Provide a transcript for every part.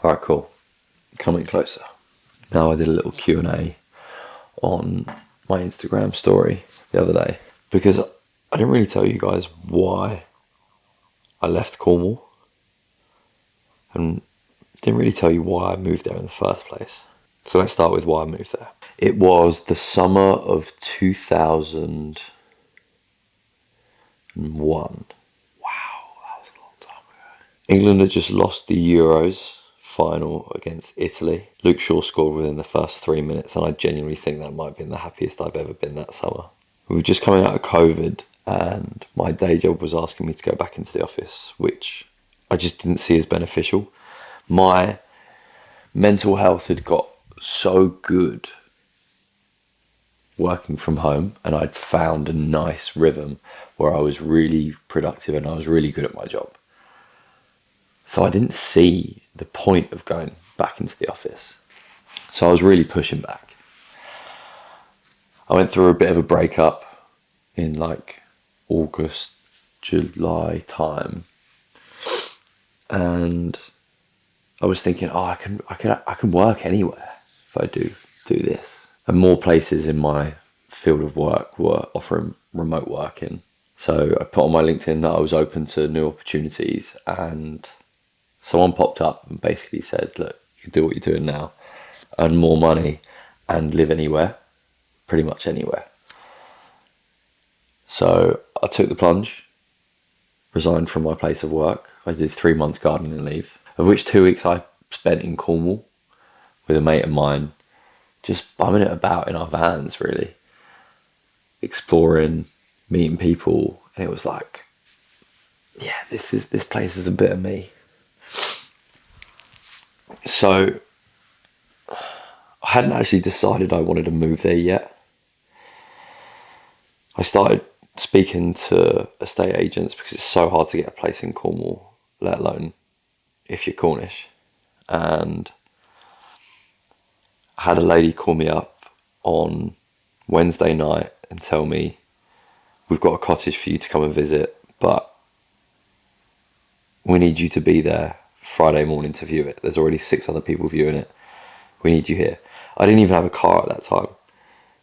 All right, cool. Coming closer. Now I did a little Q&A on my Instagram story the other day because I didn't really tell you guys why I left Cornwall and didn't really tell you why I moved there in the first place. So let's start with why I moved there. It was the summer of 2001. Wow, that was a long time ago. England had just lost the Euros final against Italy. Luke Shaw scored within the first 3 minutes, and I genuinely think that might have been the happiest I've ever been that summer. We were just coming out of COVID, and my day job was asking me to go back into the office, which I just didn't see as beneficial. My mental health had got so good working from home, and I'd found a nice rhythm where I was really productive and I was really good at my job. So I didn't see the point of going back into the office. So I was really pushing back. I went through a bit of a breakup in like August, July time, and I was thinking, I can work anywhere if I do this. And more places in my field of work were offering remote working. So I put on my LinkedIn that I was open to new opportunities, and someone popped up and basically said, look, you can do what you're doing now, earn more money and live anywhere, pretty much anywhere. So I took the plunge, resigned from my place of work. I did 3 months gardening leave, of which 2 weeks I spent in Cornwall with a mate of mine, just bumming it about in our vans, really, exploring, meeting people, and it was like, yeah, this place is a bit of me. So I hadn't actually decided I wanted to move there yet. I started speaking to estate agents because it's so hard to get a place in Cornwall, let alone if you're Cornish. And I had a lady call me up on Wednesday night and tell me, we've got a cottage for you to come and visit, but we need you to be there Friday morning to view it. There's already 6 other people viewing it. We need you here. I didn't even have a car at that time.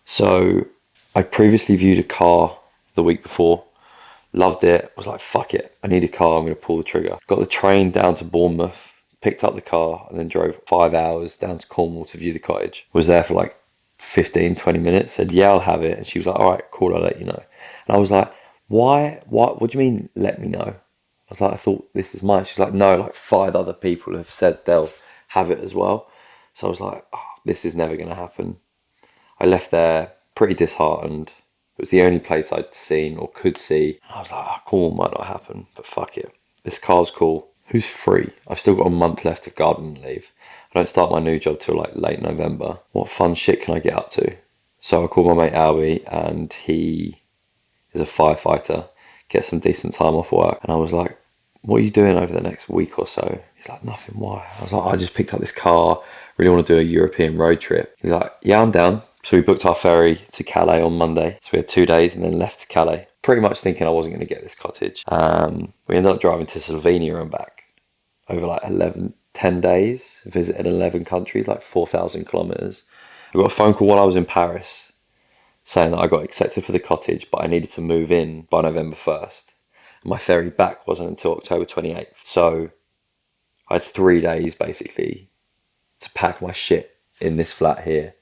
So I previously viewed a car the week before, loved it, was like, fuck it, I need a car, I'm going to pull the trigger. Got the train down to Bournemouth, picked up the car, and then drove 5 hours down to Cornwall to view the cottage. Was there for like 15, 20 minutes, said, yeah, I'll have it. And she was like, all right, cool, I'll let you know. And I was like, why? What do you mean, let me know? I was like, I thought this is mine. She's like, no, like 5 other people have said they'll have it as well. So I was like, oh, this is never going to happen. I left there pretty disheartened. It was the only place I'd seen or could see. I was like, oh, Cornwall might not happen, but fuck it. This car's cool. Who's free? I've still got a month left of gardening leave. I don't start my new job till like late November. What fun shit can I get up to? So I called my mate Albie, and he is a firefighter, get some decent time off work. And I was like, what are you doing over the next week or so? He's like, nothing, why? I was like, I just picked up this car, really want to do a European road trip. He's like, yeah, I'm down. So we booked our ferry to Calais on Monday. So we had 2 days and then left to Calais, pretty much thinking I wasn't going to get this cottage. We ended up driving to Slovenia and back over like 10 days, visited 11 countries, like 4,000 kilometers. I got a phone call while I was in Paris saying that I got accepted for the cottage, but I needed to move in by November 1st. And my ferry back wasn't until October 28th. So I had 3 days basically to pack my shit in this flat here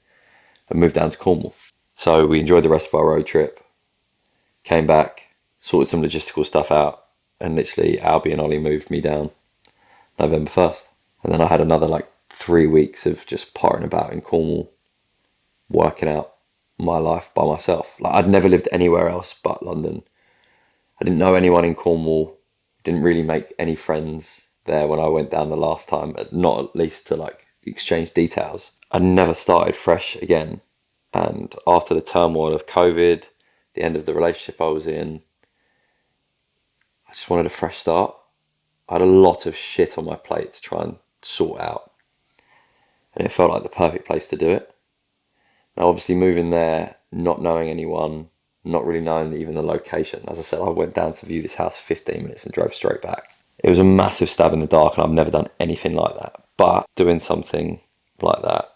and move down to Cornwall. So we enjoyed the rest of our road trip, came back, sorted some logistical stuff out, and literally Albie and Ollie moved me down November 1st. And then I had another like 3 weeks of just pottering about in Cornwall, working out my life by myself. Like, I'd never lived anywhere else but London. I didn't know anyone in Cornwall, didn't really make any friends there when I went down the last time, not at least to like exchange details. I never started fresh again. And after the turmoil of COVID, the end of the relationship I was in, I just wanted a fresh start. I had a lot of shit on my plate to try and sort out, and it felt like the perfect place to do it. Now, obviously, moving there, not knowing anyone, not really knowing even the location. As I said, I went down to view this house for 15 minutes and drove straight back. It was a massive stab in the dark, and I've never done anything like that. But doing something like that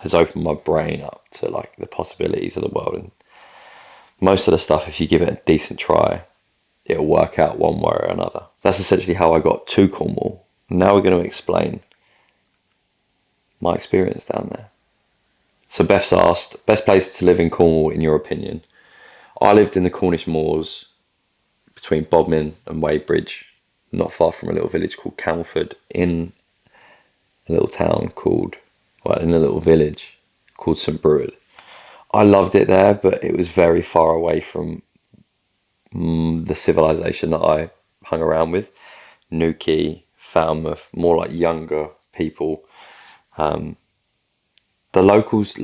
has opened my brain up to like the possibilities of the world. And most of the stuff, if you give it a decent try, it'll work out one way or another. That's essentially how I got to Cornwall. Now we're going to explain my experience down there. So Beth's asked, best place to live in Cornwall in your opinion? I lived in the Cornish moors between Bodmin and Wadebridge, not far from a little village called Camelford, in a little town called, well, in a little village called St Breward. I loved it there, but it was very far away from the civilization that I hung around with. Newquay, Falmouth, more like younger people. The locals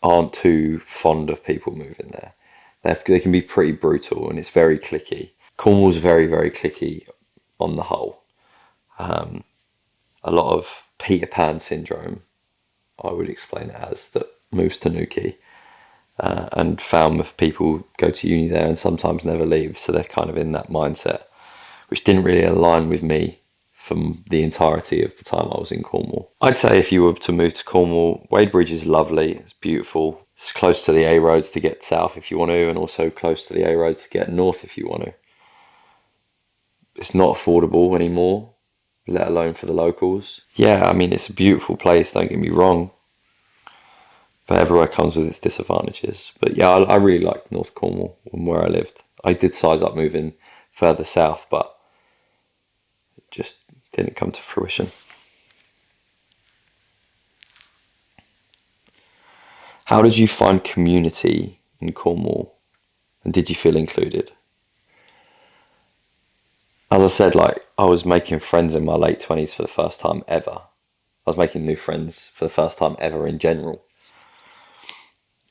aren't too fond of people moving there. They can be pretty brutal, and it's very cliquey. Cornwall's very, very cliquey on the whole. A lot of Peter Pan syndrome, I would explain it as, that moves to Newquay. And Falmouth people go to uni there and sometimes never leave, so they're kind of in that mindset, which didn't really align with me from the entirety of the time I was in Cornwall. I'd say if you were to move to Cornwall, Wadebridge is lovely, it's beautiful. It's close to the A roads to get south if you want to, and also close to the A roads to get north if you want to. It's not affordable anymore, let alone for the locals. Yeah, I mean, it's a beautiful place, don't get me wrong, but everywhere comes with its disadvantages. But yeah, I really liked North Cornwall and where I lived. I did size up moving further south, but it just didn't come to fruition. How did you find community in Cornwall, and did you feel included? As I said, like, I was making friends in my late 20s for the first time ever. I was making new friends for the first time ever in general.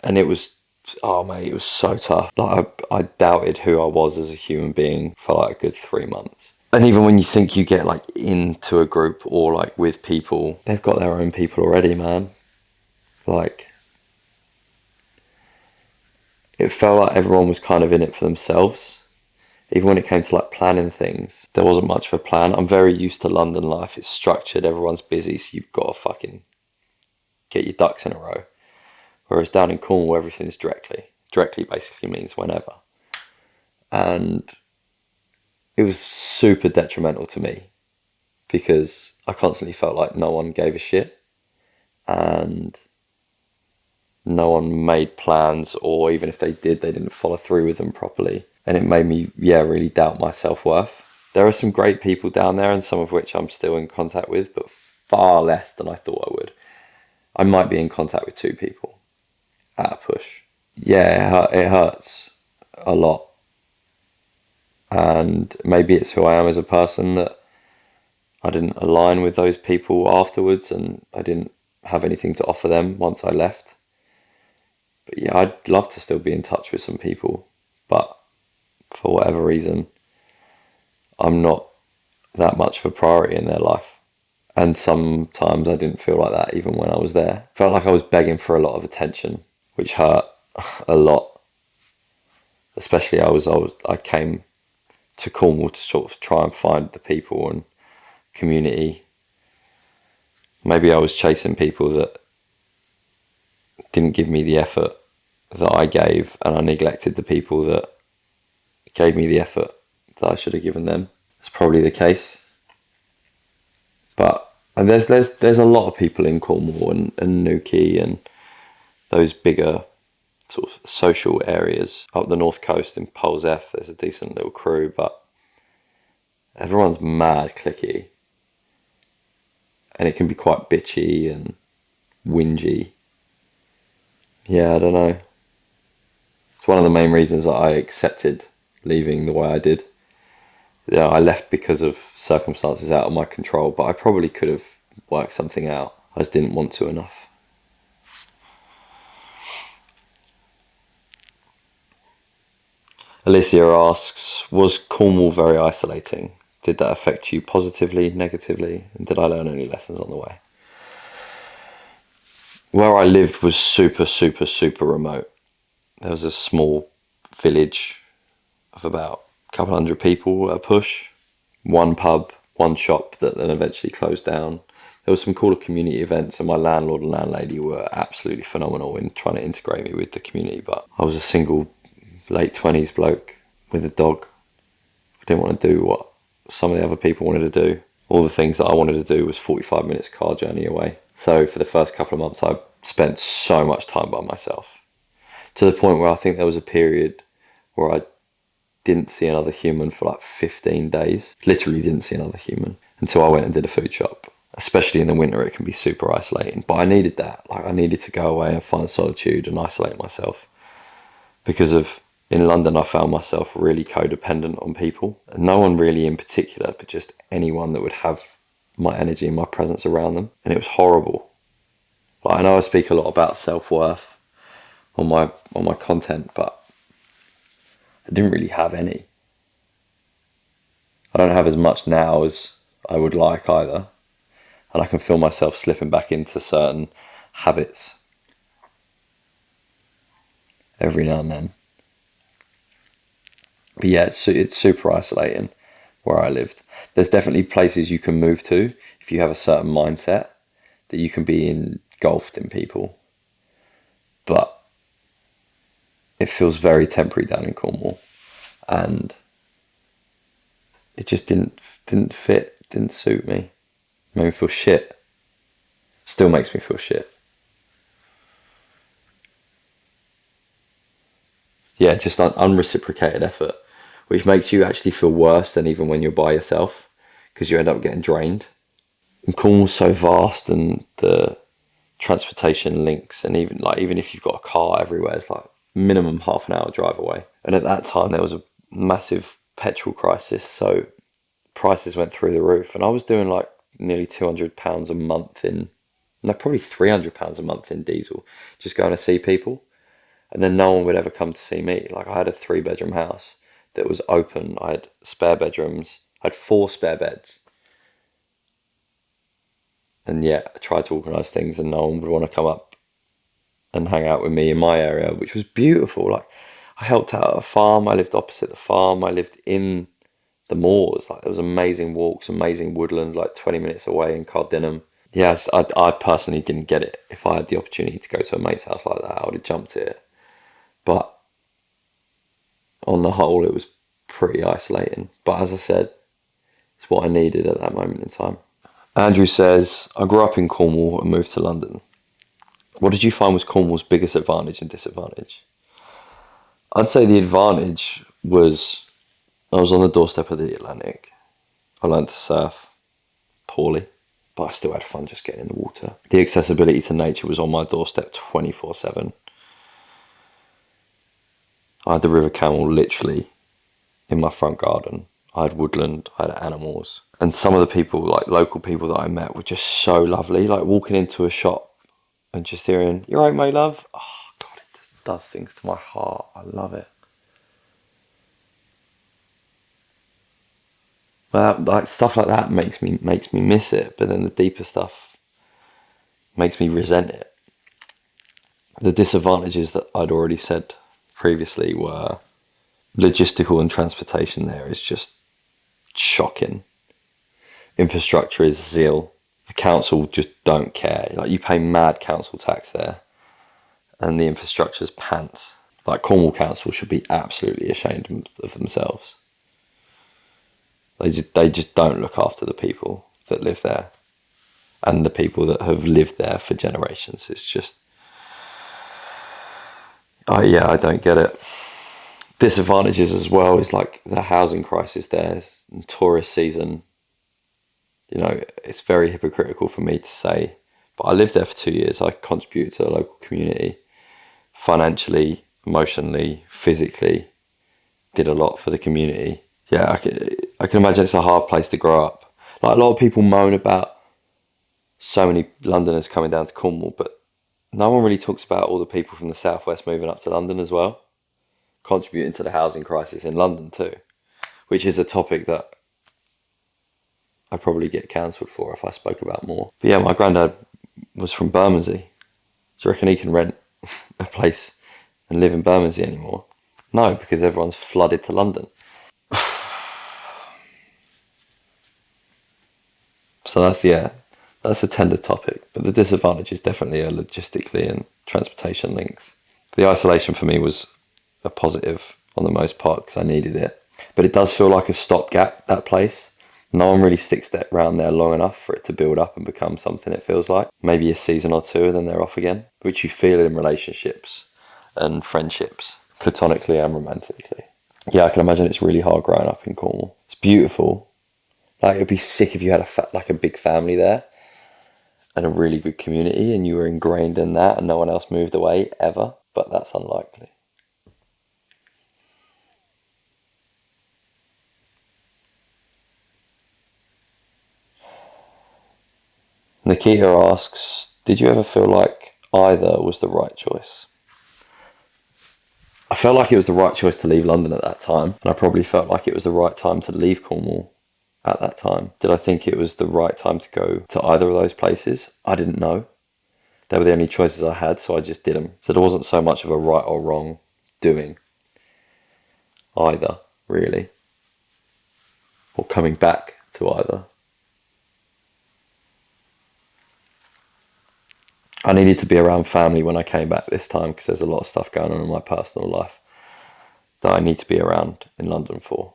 And it was, oh mate, it was so tough. Like, I doubted who I was as a human being for like a good 3 months. And even when you think you get like into a group or like with people, they've got their own people already, man. Like, it felt like everyone was kind of in it for themselves. Even when it came to like planning things, there wasn't much of a plan. I'm very used to London life. It's structured, everyone's busy, so you've got to fucking get your ducks in a row. Whereas down in Cornwall, everything's directly. Directly basically means whenever. And it was super detrimental to me because I constantly felt like no one gave a shit and no one made plans, or even if they did, they didn't follow through with them properly. And it made me, really doubt my self-worth. There are some great people down there, and some of which I'm still in contact with, but far less than I thought I would. I might be in contact with 2 people at a push. Yeah, it hurts a lot. And maybe it's who I am as a person that I didn't align with those people afterwards, and I didn't have anything to offer them once I left. But yeah, I'd love to still be in touch with some people, but for whatever reason, I'm not that much of a priority in their life. And sometimes I didn't feel like that even when I was there. Felt like I was begging for a lot of attention, which hurt a lot. Especially I came to Cornwall to sort of try and find the people and community. Maybe I was chasing people that didn't give me the effort that I gave, and I neglected the people that gave me the effort that I should have given them. It's probably the case. And there's a lot of people in Cornwall and Newquay and those bigger sort of social areas. Up the north coast in Poles F, there's a decent little crew, but everyone's mad cliquey. And it can be quite bitchy and whingy. Yeah, I don't know. It's one of the main reasons that I accepted leaving the way I did. Yeah, I left because of circumstances out of my control, but I probably could have worked something out. I just didn't want to enough. Alicia asks, was Cornwall very isolating? Did that affect you positively, negatively? And did I learn any lessons on the way? Where I lived was super, super, super remote. There was a small village of about a couple hundred people at a push. One pub, one shop that then eventually closed down. There was some cooler community events, and my landlord and landlady were absolutely phenomenal in trying to integrate me with the community. But I was a single late 20s bloke with a dog. I didn't want to do what some of the other people wanted to do. All the things that I wanted to do was 45 minutes car journey away. So for the first couple of months, I spent so much time by myself, to the point where I think there was a period where I didn't see another human for like 15 days. Literally didn't see another human until I went and did a food shop. Especially in the winter, it can be super isolating. But I needed that. Like, I needed to go away and find solitude and isolate myself. Because in London, I found myself really codependent on people. And no one really in particular, but just anyone that would have my energy and my presence around them. And it was horrible. Like, I know I speak a lot about self-worth on my content, but I didn't really have any. I don't have as much now as I would like either. And I can feel myself slipping back into certain habits every now and then. But yeah, it's super isolating where I lived. There's definitely places you can move to if you have a certain mindset that you can be engulfed in people. But it feels very temporary down in Cornwall. And it just didn't fit, didn't suit me. Made me feel shit. Still makes me feel shit. Yeah, just unreciprocated effort, which makes you actually feel worse than even when you're by yourself, because you end up getting drained. And Cornwall's so vast, and the transportation links, and even if you've got a car everywhere, it's like minimum half an hour drive away. And at that time there was a massive petrol crisis, so prices went through the roof, and I was doing like nearly £200 a month probably £300 a month in diesel, just going to see people. And then no one would ever come to see me. Like, I had a 3-bedroom house that was open. I had spare bedrooms. I had 4 spare beds. And yeah, I tried to organise things, and no one would want to come up and hang out with me in my area, which was beautiful. Like, I helped out at a farm. I lived opposite the farm. I lived in the moors. Like, there was amazing walks, amazing woodland, like 20 minutes away in Cardinham. Yeah, I personally didn't get it. If I had the opportunity to go to a mate's house like that, I would have jumped at it. But on the whole, it was pretty isolating. But as I said, it's what I needed at that moment in time. Andrew says, I grew up in Cornwall and moved to London. What did you find was Cornwall's biggest advantage and disadvantage? I'd say the advantage was I was on the doorstep of the Atlantic. I learned to surf poorly, but I still had fun just getting in the water. The accessibility to nature was on my doorstep 24/7. I had the River Camel literally in my front garden. I had woodland, I had animals. And some of the people, like local people that I met, were just so lovely. Like walking into a shop and just hearing, "You right, my love?" Oh God, it just does things to my heart. I love it. Well, like stuff like that makes me miss it, but then the deeper stuff makes me resent it. The disadvantages that I'd already said previously were logistical and transportation. There is just shocking. Infrastructure is zil. The council just don't care. Like, you pay mad council tax there, and the infrastructure's pants. Like, Cornwall Council should be absolutely ashamed of themselves. They just don't look after the people that live there, and the people that have lived there for generations. It's just, I don't get it. Disadvantages as well is like the housing crisis there, and tourist season. You know, it's very hypocritical for me to say, but I lived there for 2 years. I contributed to the local community financially, emotionally, physically, did a lot for the community. Yeah, I can imagine it's a hard place to grow up. Like, a lot of people moan about so many Londoners coming down to Cornwall, but no one really talks about all the people from the southwest moving up to London as well, contributing to the housing crisis in London too, which is a topic that I'd probably get cancelled for if I spoke about more. But yeah, my granddad was from Bermondsey. Do you reckon he can rent a place and live in Bermondsey anymore? No, because everyone's flooded to London. So that's a tender topic. But the disadvantages definitely are logistically and transportation links. The isolation for me was a positive on the most part because I needed it. But it does feel like a stopgap, that place. No one really sticks that around there long enough for it to build up and become something, it feels like. Maybe a season or two and then they're off again, which you feel in relationships and friendships, platonically and romantically. Yeah, I can imagine it's really hard growing up in Cornwall. It's beautiful. Like, it'd be sick if you had a big family there and a really good community and you were ingrained in that and no one else moved away ever, but that's unlikely. Nikita asks, did you ever feel like either was the right choice? I felt like it was the right choice to leave London at that time, and I probably felt like it was the right time to leave Cornwall at that time. Did I think it was the right time to go to either of those places? I didn't know. They were the only choices I had, so I just did them. So there wasn't so much of a right or wrong doing either, really, or coming back to either. I needed to be around family when I came back this time because there's a lot of stuff going on in my personal life that I need to be around in London for.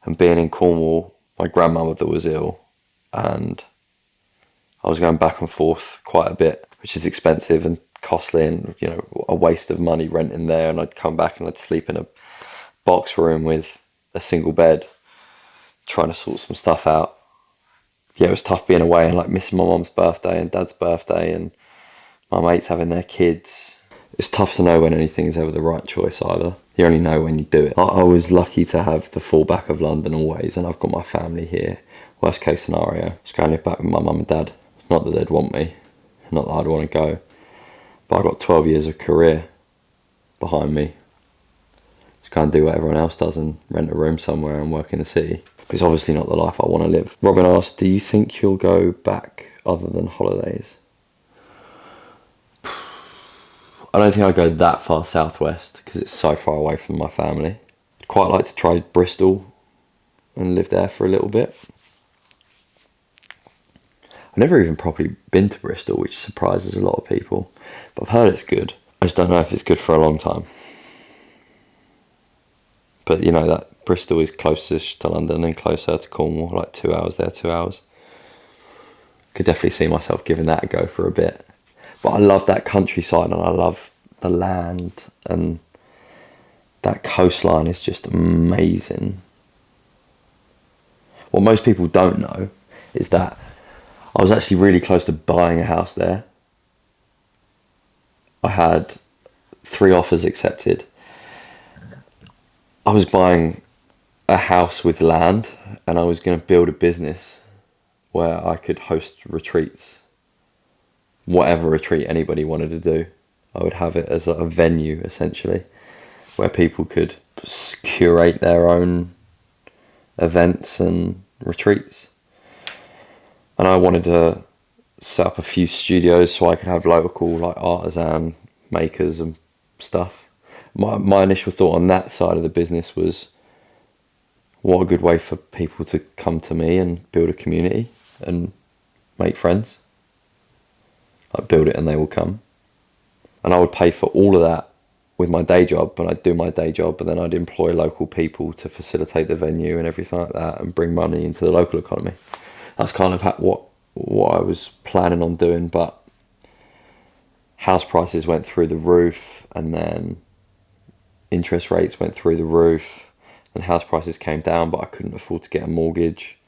And being in Cornwall, my grandmother was ill and I was going back and forth quite a bit, which is expensive and costly and, you know, a waste of money renting there. And I'd come back and I'd sleep in a box room with a single bed, trying to sort some stuff out. Yeah, it was tough being away and like missing my mum's birthday and dad's birthday and my mates having their kids. It's tough to know when anything's ever the right choice either. You only know when you do it. I was lucky to have the fallback of London always, and I've got my family here. Worst case scenario, just go and live back with my mum and dad. Not that they'd want me, not that I'd want to go, but I got 12 years of career behind me. Just go and do what everyone else does and rent a room somewhere and work in the city. But it's obviously not the life I want to live. Robin asked, do you think you'll go back other than holidays? I don't think I'd go that far southwest because it's so far away from my family. I'd quite like to try Bristol and live there for a little bit. I've never even properly been to Bristol, which surprises a lot of people, but I've heard it's good. I just don't know if it's good for a long time. But you know that Bristol is closest to London and closer to Cornwall, like 2 hours there, 2 hours. Could definitely see myself giving that a go for a bit. But I love that countryside and I love the land and that coastline is just amazing. What most people don't know is that I was actually really close to buying a house there. I had 3 offers accepted. I was buying a house with land and I was going to build a business where I could host retreats. Whatever retreat anybody wanted to do, I would have it as a venue essentially where people could curate their own events and retreats. And I wanted to set up a few studios so I could have local like artisan makers and stuff. My initial thought on that side of the business was, what a good way for people to come to me and build a community and make friends. I'd build it and they will come. And I would pay for all of that with my day job, and I'd do my day job, but then I'd employ local people to facilitate the venue and everything like that and bring money into the local economy. That's kind of what I was planning on doing, but house prices went through the roof and then interest rates went through the roof and house prices came down, but I couldn't afford to get a mortgage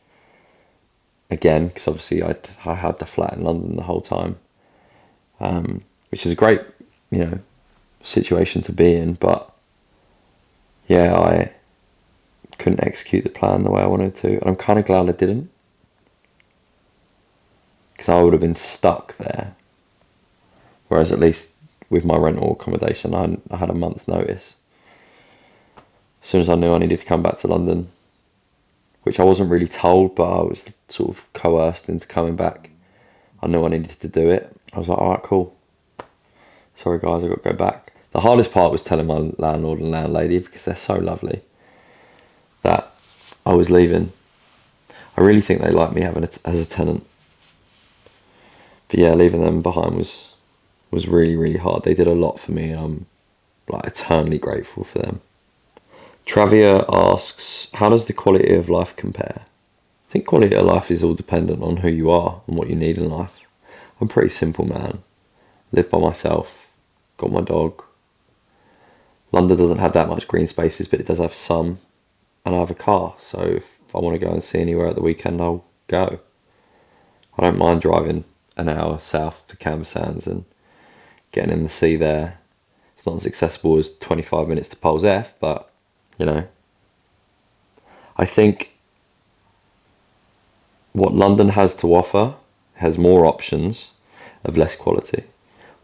again because obviously I had the flat in London the whole time. Which is a great, situation to be in, but yeah, I couldn't execute the plan the way I wanted to, and I'm kind of glad I didn't, because I would have been stuck there. Whereas at least with my rental accommodation, I had a month's notice. As soon as I knew I needed to come back to London, which I wasn't really told, but I was sort of coerced into coming back. I knew I needed to do it. I was like, all right, cool. Sorry guys, I've got to go back. The hardest part was telling my landlord and landlady, because they're so lovely, that I was leaving. I really think they like me having it as a tenant. But yeah, leaving them behind was really, really hard. They did a lot for me, and I'm like eternally grateful for them. Travia asks, how does the quality of life compare? I think quality of life is all dependent on who you are and what you need in life. I'm a pretty simple man. Live by myself. Got my dog. London doesn't have that much green spaces, but it does have some. And I have a car, so if I want to go and see anywhere at the weekend, I'll go. I don't mind driving an hour south to Canberra Sands and getting in the sea there. It's not as accessible as 25 minutes to Poles F, but, you know. I think what London has to offer has more options of less quality.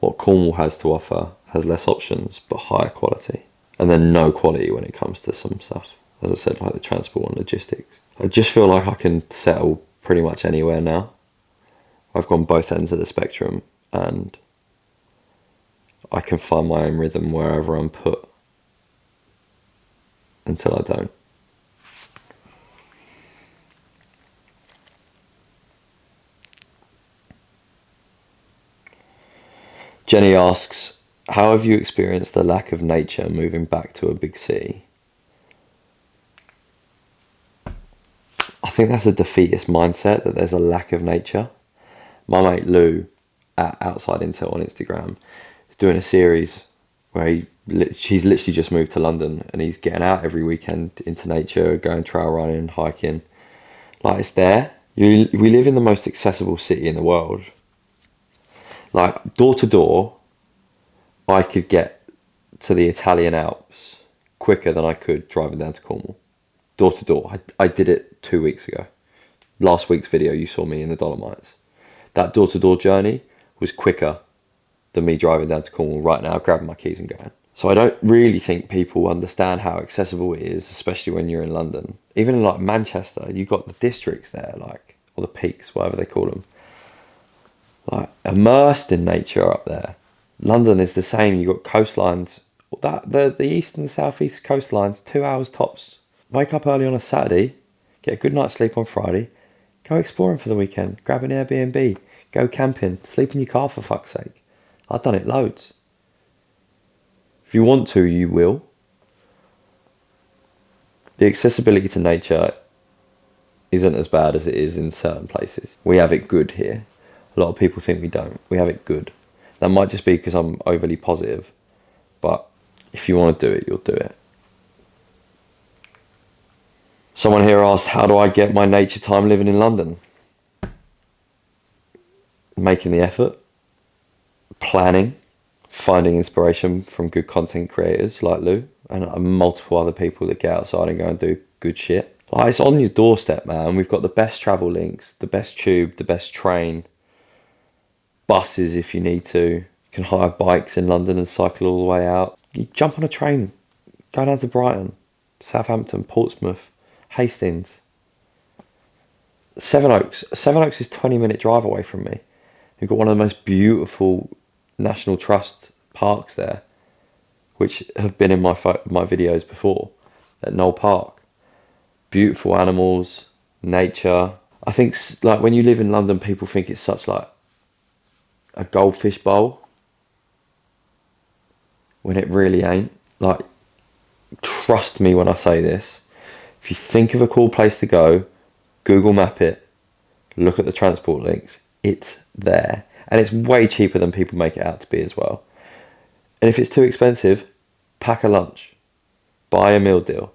What Cornwall has to offer has less options but higher quality. And then no quality when it comes to some stuff. As I said, like the transport and logistics. I just feel like I can settle pretty much anywhere now. I've gone both ends of the spectrum and I can find my own rhythm wherever I'm put until I don't. Jenny asks, how have you experienced the lack of nature moving back to a big city? I think that's a defeatist mindset, that there's a lack of nature. My mate Lou at Outside Intel on Instagram is doing a series where she's literally just moved to London and he's getting out every weekend into nature, going trail running, hiking. Like, it's there. We live in the most accessible city in the world. Like, door to door, I could get to the Italian Alps quicker than I could driving down to Cornwall. Door to door. I did it 2 weeks ago. Last week's video, you saw me in the Dolomites. That door to door journey was quicker than me driving down to Cornwall right now, grabbing my keys and going. So I don't really think people understand how accessible it is, especially when you're in London. Even in like Manchester, you've got the districts there, like, or the peaks, whatever they call them. Like, immersed in nature up there. London is the same. You've got coastlines. The east and the southeast coastlines, 2 hours tops. Wake up early on a Saturday, get a good night's sleep on Friday, go exploring for the weekend, grab an Airbnb, go camping, sleep in your car for fuck's sake. I've done it loads. If you want to, you will. The accessibility to nature isn't as bad as it is in certain places. We have it good here. A lot of people think we don't. We have it good. That might just be because I'm overly positive, but if you want to do it, you'll do it. Someone here asked, how do I get my nature time living in London? Making the effort, planning, finding inspiration from good content creators like Lou and multiple other people that get outside and go and do good shit. Like, it's on your doorstep, man. We've got the best travel links, the best tube, the best train, buses if you need to. You can hire bikes in London and cycle all the way out. You jump on a train, go down to Brighton, Southampton, Portsmouth, Hastings, Sevenoaks. Sevenoaks is 20-minute drive away from me. You've got one of the most beautiful National Trust parks there, which have been in my videos before, at Knoll Park. Beautiful animals, nature. I think, like, when you live in London, people think it's such like a goldfish bowl, when it really ain't. Like, trust me when I say this. If you think of a cool place to go, Google map it, look at the transport links, it's there. And it's way cheaper than people make it out to be as well. And if it's too expensive, pack a lunch, buy a meal deal.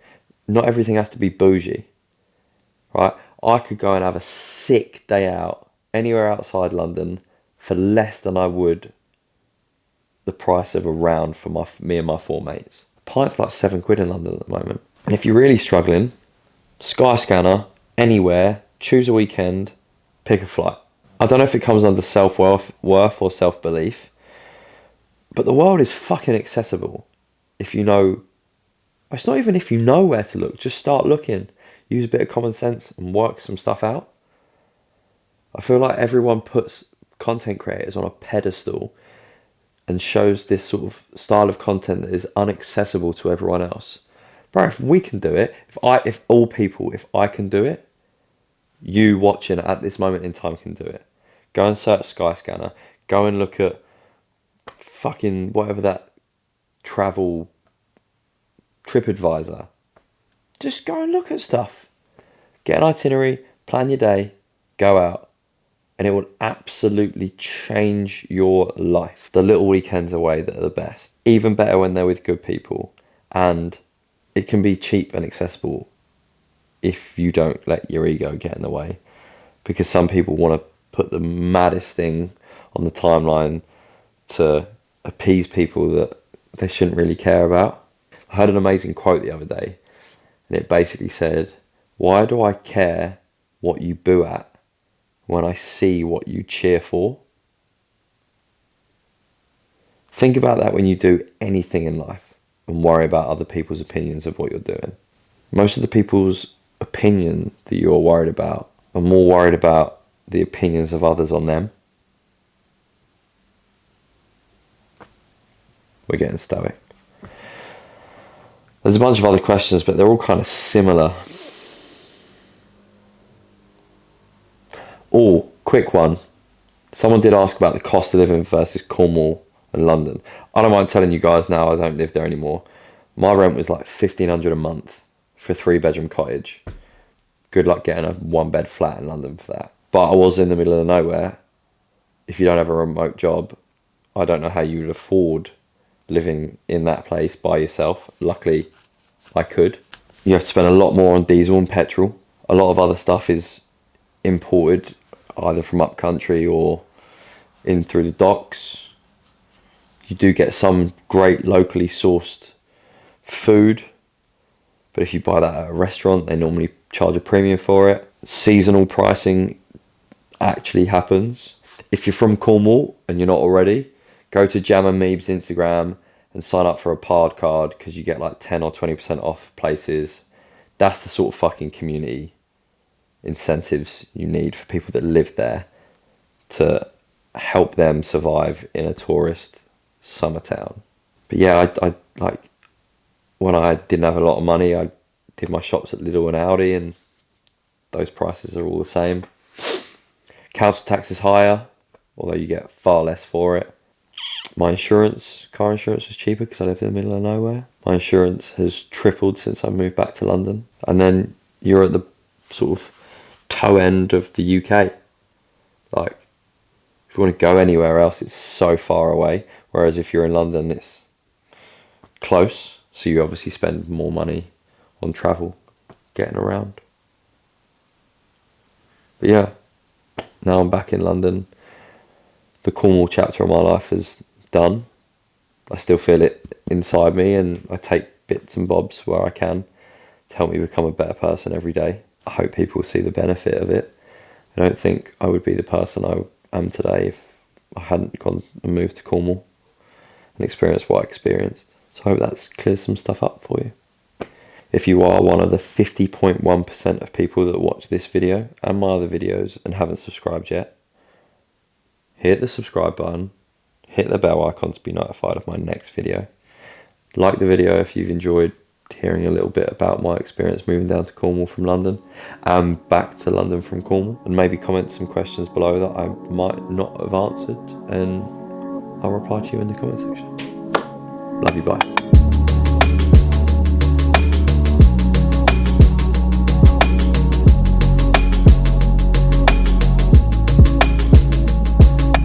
Not everything has to be bougie, right? I could go and have a sick day out anywhere outside London for less than I would the price of a round for me and my four mates. Pint's like £7 in London at the moment. And if you're really struggling, Skyscanner, anywhere, choose a weekend, pick a flight. I don't know if it comes under self-worth or self-belief, but the world is fucking accessible if you know. It's not even if you know where to look, just start looking. Use a bit of common sense and work some stuff out. I feel like everyone puts content creators on a pedestal and shows this sort of style of content that is inaccessible to everyone else. Bro, if we can do it, if I can do it, you watching at this moment in time can do it. Go and search Skyscanner. Go and look at fucking whatever that travel TripAdvisor. Just go and look at stuff. Get an itinerary, plan your day, go out, and it will absolutely change your life. The little weekends away that are the best. Even better when they're with good people. And it can be cheap and accessible if you don't let your ego get in the way. Because some people want to put the maddest thing on the timeline to appease people that they shouldn't really care about. I heard an amazing quote the other day, and it basically said, "Why do I care what you boo at when I see what you cheer for?" Think about that when you do anything in life and worry about other people's opinions of what you're doing. Most of the people's opinion that you're worried about are more worried about the opinions of others on them. We're getting stoic. There's a bunch of other questions, but they're all kind of similar. Oh, quick one. Someone did ask about the cost of living versus Cornwall and London. I don't mind telling you guys now, I don't live there anymore. My rent was like $1,500 a month for a 3-bedroom cottage. Good luck getting a 1-bed flat in London for that. But I was in the middle of nowhere. If you don't have a remote job, I don't know how you would afford living in that place by yourself. Luckily, I could. You have to spend a lot more on diesel and petrol. A lot of other stuff is imported either from up country or in through the docks. You do get some great locally sourced food, but if you buy that at a restaurant, they normally charge a premium for it. Seasonal pricing actually happens. If you're from Cornwall and you're not already, go to Jam and Meeb's Instagram and sign up for a Pard card, because you get like 10 or 20% off places. That's the sort of fucking community incentives you need for people that live there to help them survive in a tourist summer town. But yeah, I like, when I didn't have a lot of money, I did my shops at Lidl and Aldi, and those prices are all the same. Council tax is higher, although you get far less for it. My insurance, car insurance, was cheaper because I lived in the middle of nowhere. My insurance has tripled since I moved back to London. And then you're at the sort of toe end of the UK. Like, if you want to go anywhere else, it's so far away. Whereas if you're in London, it's close. So you obviously spend more money on travel, getting around. But yeah, now I'm back in London. The Cornwall chapter of my life is done. I still feel it inside me, and I take bits and bobs where I can to help me become a better person every day. I hope people see the benefit of it. I don't think I would be the person I am today if I hadn't gone and moved to Cornwall and experienced what I experienced. So I hope that clears some stuff up for you. If you are one of the 50.1% of people that watch this video and my other videos and haven't subscribed yet, hit the subscribe button, hit the bell icon to be notified of my next video. Like the video if you've enjoyed hearing a little bit about my experience moving down to Cornwall from London and back to London from Cornwall, and maybe comment some questions below that I might not have answered, and I'll reply to you in the comment section. Love you, bye.